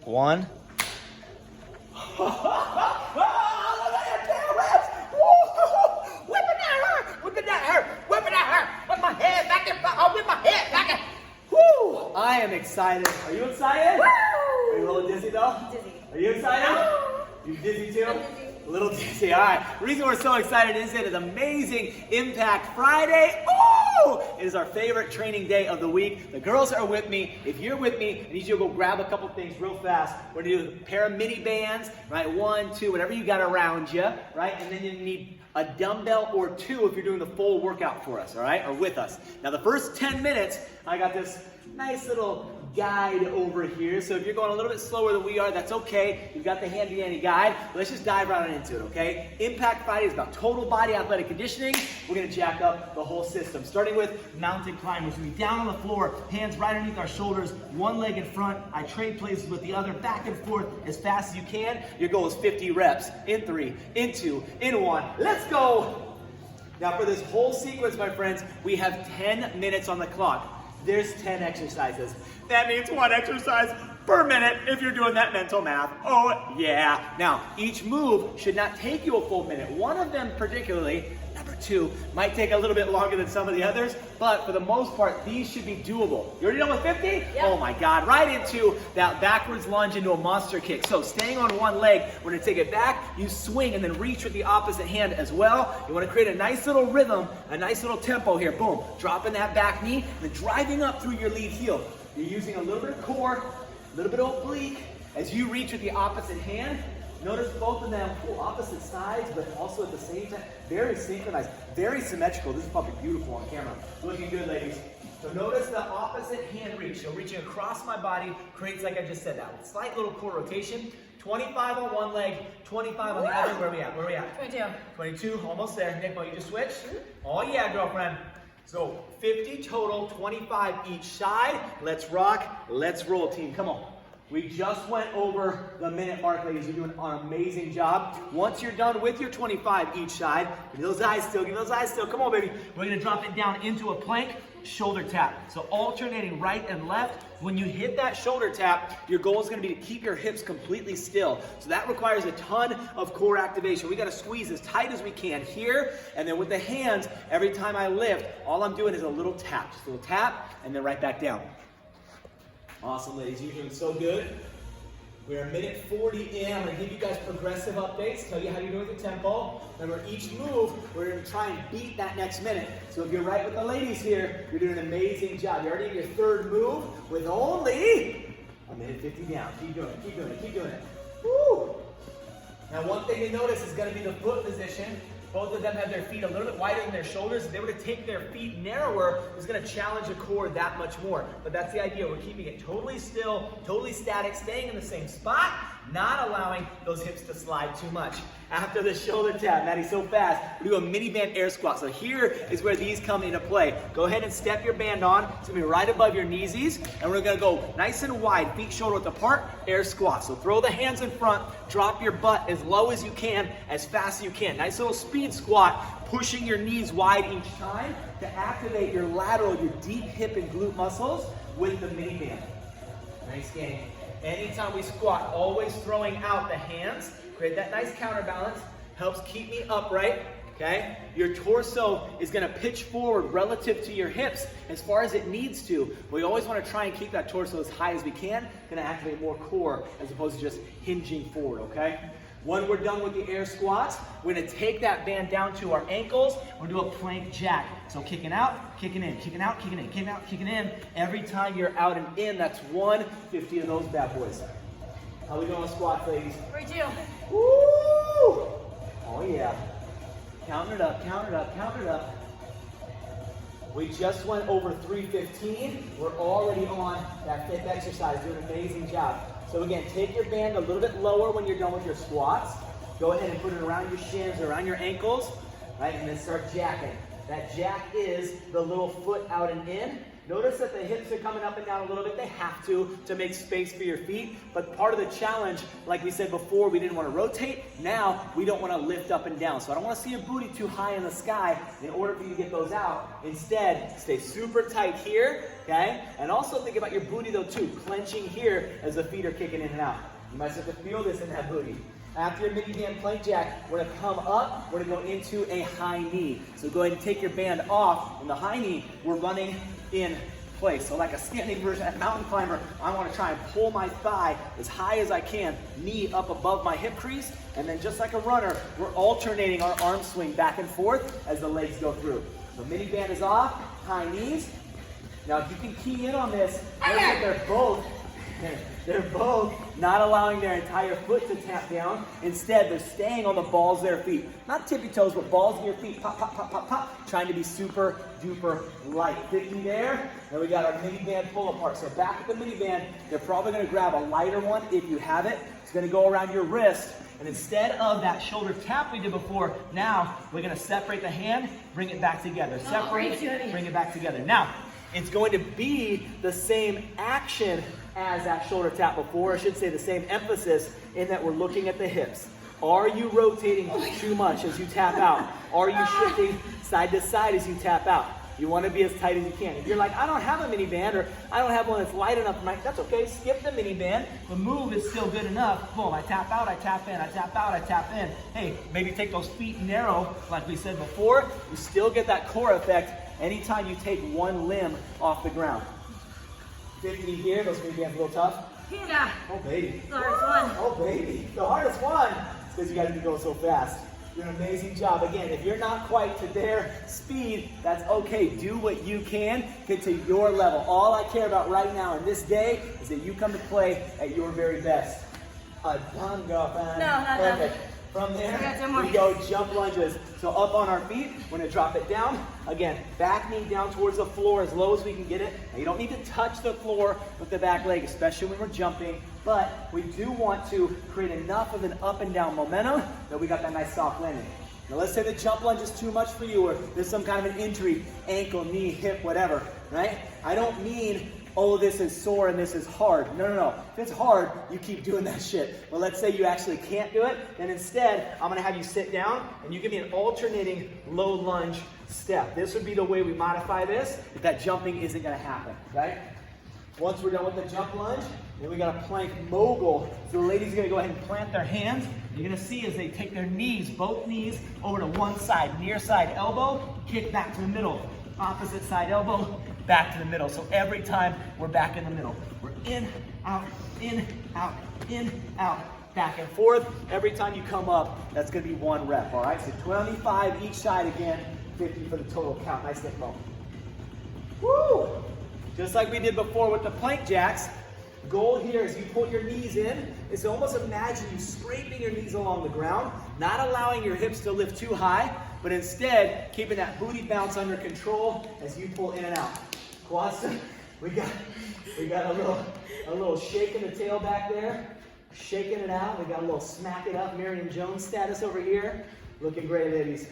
1. I am excited. Are you excited? Woo! Are you a little dizzy though? Dizzy. Are you excited? You dizzy too? I'm dizzy. A little dizzy. All right. The reason we're so excited is it is Amazing Impact Friday. Oh! It is our favorite training day of the week. The girls are with me. If you're with me, I need you to go grab a couple things real fast. We're gonna do a pair of mini bands, right? 1, 2, whatever you got around you, right? And then you need a dumbbell or 2 if you're doing the full workout for us, all right? Or with us. Now the first 10 minutes, I got this nice little guide over here. So if you're going a little bit slower than we are, that's okay. You've got the handy dandy guide. Let's just dive right on into it, okay? Impact Friday is about total body athletic conditioning. We're gonna jack up the whole system. Starting with mountain climbers. We're gonna be down on the floor, hands right underneath our shoulders, one leg in front. I trade places with the other, back and forth as fast as you can. Your goal is 50 reps in 3, in 2, in 1. Let's go! Now for this whole sequence, my friends, we have 10 minutes on the clock. There's 10 exercises. That means 1 exercise per minute if you're doing that mental math. Oh yeah. Now, each move should not take you a full minute. One of them particularly, number 2, might take a little bit longer than some of the others, but for the most part, these should be doable. You already done with 50? Yep. Oh my God, right into that backwards lunge into a monster kick. So staying on one leg, we're gonna take it back, you swing and then reach with the opposite hand as well. You wanna create a nice little rhythm, a nice little tempo here. Boom, dropping that back knee, and then driving up through your lead heel. You're using a little bit of core, a little bit of oblique. As you reach with the opposite hand, notice both of them opposite sides, but also at the same time, very synchronized, very symmetrical. This is probably beautiful on camera. Looking good, ladies. So notice the opposite hand reach. So reaching across my body creates, like I just said, that slight little core rotation. 25 on one leg, 25 on the other. Where are we at? Where are we at? 22. 22, almost there. Nick, you just switch? Oh yeah, girlfriend. So 50 total, 25 each side. Let's rock, let's roll, team. Come on. We just went over the minute mark, ladies. You're doing an amazing job. Once you're done with your 25 each side, give those eyes still, give those eyes still. Come on, baby. We're gonna drop it down into a plank, shoulder tap. So alternating right and left. When you hit that shoulder tap, your goal is gonna be to keep your hips completely still. So that requires a ton of core activation. We gotta squeeze as tight as we can here, and then with the hands, every time I lift, all I'm doing is a little tap. Just a little tap, and then right back down. Awesome, ladies. You're doing so good. We're a minute 40 in. I'm going to give you guys progressive updates, tell you how you're doing with the tempo. Remember, each move, we're going to try and beat that next minute. So if you're right with the ladies here, you're doing an amazing job. You're already in your third move with only a minute 50 down. Keep doing it, keep doing it, keep doing it. Woo! Now, one thing to notice is going to be the foot position. Both of them have their feet a little bit wider than their shoulders. If they were to take their feet narrower, it's gonna challenge the core that much more. But that's the idea. We're keeping it totally still, totally static, staying in the same spot, not allowing those hips to slide too much. After the shoulder tap, Maddie, so fast, we do a mini band air squat. So here is where these come into play. Go ahead and step your band on. It's gonna be right above your kneesies, and we're gonna go nice and wide, feet shoulder width apart, air squat. So throw the hands in front, drop your butt as low as you can, as fast as you can. Nice little speed squat, pushing your knees wide each time to activate your lateral, your deep hip and glute muscles with the mini band. Nice game. Anytime we squat, always throwing out the hands, create that nice counterbalance, helps keep me upright, okay? Your torso is gonna pitch forward relative to your hips as far as it needs to. We always wanna try and keep that torso as high as we can, gonna activate more core as opposed to just hinging forward, okay? When we're done with the air squats, we're gonna take that band down to our ankles. We're gonna do a plank jack. So kicking out, kicking in, kicking out, kicking in, kicking out, kicking in. Every time you're out and in, that's 150 of those bad boys. How we doing on squats, ladies? 42. Woo! Oh yeah. Count it up, count it up, count it up. We just went over 315. We're already on that fifth exercise, doing an amazing job. So again, take your band a little bit lower when you're done with your squats. Go ahead and put it around your shins, around your ankles, right? And then start jacking. That jack is the little foot out and in. Notice that the hips are coming up and down a little bit. They have to make space for your feet. But part of the challenge, like we said before, we didn't want to rotate. Now we don't want to lift up and down. So I don't want to see your booty too high in the sky in order for you to get those out. Instead, stay super tight here, okay? And also think about your booty though too, clenching here as the feet are kicking in and out. You might start to feel this in that booty. After your mini band plank jack, we're gonna come up, we're gonna go into a high knee. So go ahead and take your band off. In the high knee, we're running in place. So like a standing version, a mountain climber, I wanna try and pull my thigh as high as I can, knee up above my hip crease, and then just like a runner, we're alternating our arm swing back and forth as the legs go through. So mini band is off, high knees. Now if you can key in on this, notice that they're both not allowing their entire foot to tap down. Instead, they're staying on the balls of their feet. Not tippy toes, but balls of your feet. Pop, pop, pop, pop, pop. Trying to be super duper light. 50 there. Then we got our mini band pull apart. So back at the mini band, they're probably going to grab a lighter one if you have it. It's going to go around your wrist. And instead of that shoulder tap we did before, now we're going to separate the hand, bring it back together. Separate, bring it back together. Now, it's going to be the same action as that shoulder tap before. I should say the same emphasis in that we're looking at the hips. Are you rotating too much as you tap out? Are you shifting side to side as you tap out? You want to be as tight as you can. If you're like, I don't have a mini band, or I don't have one that's light enough for my, that's okay. Skip the mini band. The move is still good enough. Boom, I tap out, I tap in, I tap out, I tap in. Hey, maybe take those feet narrow, like we said before. You still get that core effect anytime you take one limb off the ground. 50 here, those mini bands a little tough. Yeah. Oh baby. The hardest one. Oh baby. The hardest one is because you guys go so fast. You're an amazing job. Again, if you're not quite to their speed, that's okay. Do what you can. Get to your level. All I care about right now in this day is that you come to play at your very best. Done, girlfriend. No, not perfect. done. From there, we go jump lunges. So up on our feet, we're gonna drop it down. Again, back knee down towards the floor as low as we can get it. Now you don't need to touch the floor with the back leg, especially when we're jumping, but we do want to create enough of an up and down momentum that we got that nice soft landing. Now let's say the jump lunge is too much for you, or there's some kind of an injury, ankle, knee, hip, whatever, right? I don't mean, oh, this is sore and this is hard. No, no, no. If it's hard, you keep doing that shit. But let's say you actually can't do it, then instead, I'm gonna have you sit down and you give me an alternating low lunge step. This would be the way we modify this if that jumping isn't gonna happen, right? Once we're done with the jump lunge, then we got a plank mogul. So the ladies are gonna go ahead and plant their hands. You're gonna see as they take their knees, both knees, over to one side, near side elbow, kick back to the middle. Opposite side elbow, back to the middle. So every time we're back in the middle. We're in, out, in, out, in, out, back and forth. Every time you come up, that's gonna be one rep, all right? So 25 each side again, 50 for the total count. Nice and low. Woo! Just like we did before with the plank jacks, the goal here is you pull your knees in, is to almost imagine you scraping your knees along the ground, not allowing your hips to lift too high, but instead keeping that booty bounce under control as you pull in and out. Quads, we got a little shake in the tail back there, shaking it out. We got a little smack it up, Miriam Jones status over here. Looking great, ladies.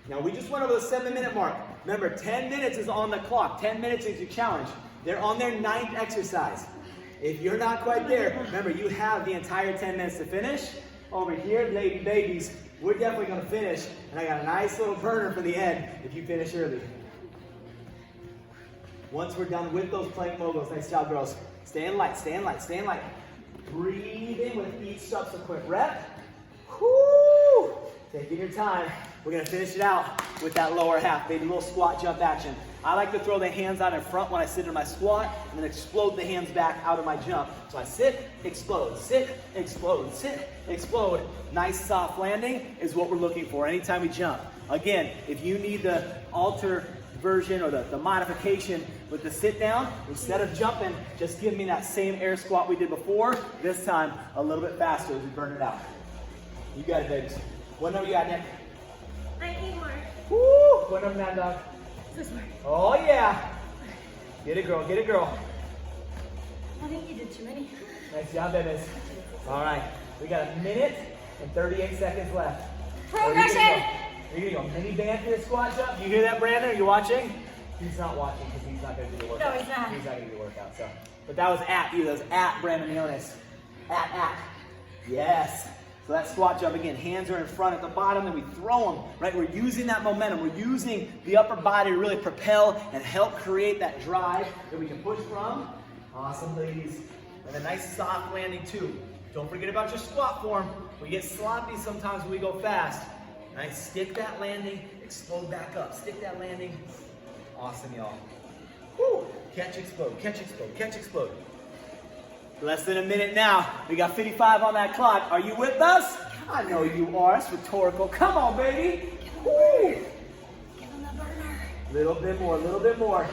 Now we just went over the 7-minute mark. Remember, 10 minutes is on the clock. 10 minutes is your challenge. They're on their 9th exercise. If you're not quite there, remember, you have the entire 10 minutes to finish. Over here, lady babies, we're definitely gonna finish, and I got a nice little burner for the end if you finish early. Once we're done with those plank moguls, nice job, girls. Stay in light, stay in light, stay in light. Breathe in with each subsequent rep. Whoo! Taking your time. We're gonna finish it out with that lower half, maybe a little squat jump action. I like to throw the hands out in front when I sit in my squat, and then explode the hands back out of my jump. So I sit, explode, sit, explode, sit, explode. Nice soft landing is what we're looking for anytime we jump. Again, if you need the alter version or the modification with the sit down, instead of jumping, just give me that same air squat we did before, this time a little bit faster as we burn it out. You got it, babies. What number you got, Nick? I need more. Woo! What number, Mad Dog? This one. Oh, yeah. Get it, girl. Get it, girl. I think you did too many. Nice job, babies. All right. We got 1 minute and 38 seconds left. Progression. Here you go. Mini band for your squat jump. You hear that, Brandon? Are you watching? He's not watching because he's not going to do the workout. No, he's not. He's not going to do the workout. So, but that was at you. That was at Brandon Leonis. At. Yes. So that squat jump, again, hands are in front at the bottom, and we throw them, right? We're using that momentum. We're using the upper body to really propel and help create that drive that we can push from. Awesome, ladies. And a nice soft landing, too. Don't forget about your squat form. We get sloppy sometimes when we go fast. Nice, stick that landing, explode back up. Stick that landing. Awesome, y'all. Woo! Catch, explode, catch, explode, catch, explode. Less than a minute now. We got 55 on that clock. Are you with us? I know you are. It's rhetorical. Come on, baby. Woo! Give him the burner. Little bit more, little bit more.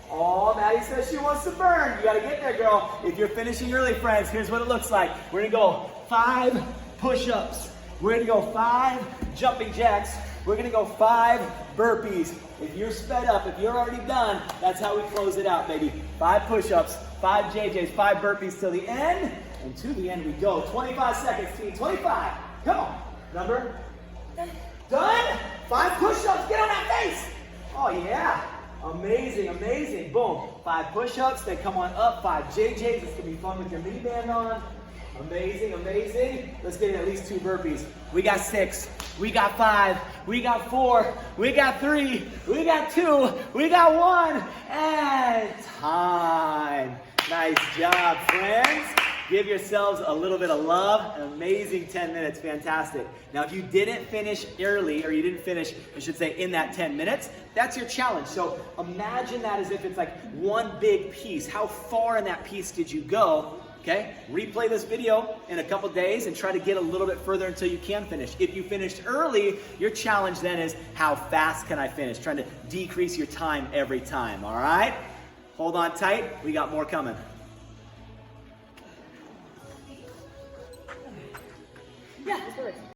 Oh, Maddie says she wants to burn. You gotta get there, girl. If you're finishing early, friends, here's what it looks like. We're gonna go 5 push-ups. We're gonna go 5 jumping jacks. We're gonna go 5 burpees. If you're sped up, if you're already done, that's how we close it out, baby. 5 push-ups, 5 JJs, 5 burpees till the end. And to the end we go. 25 seconds, team. 25. Come on. Number? Done? 5 push-ups. Get on that face. Oh, yeah. Amazing, amazing. Boom. 5 push-ups. Then come on up. 5 JJs. It's going to be fun with your mini band on. Amazing, amazing. Let's get in at least 2 burpees. We got 6. We got 5. We got 4. We got 3. We got 2. We got 1. And time. Nice job, friends. Give yourselves a little bit of love. An amazing 10 minutes. Fantastic. Now, if you didn't finish early, or you didn't finish, I should say, in that 10 minutes, that's your challenge. So imagine that as if it's like one big piece. How far in that piece did you go? Okay, replay this video in a couple days and try to get a little bit further until you can finish. If you finished early, your challenge then is how fast can I finish? Trying to decrease your time every time, all right? Hold on tight, we got more coming.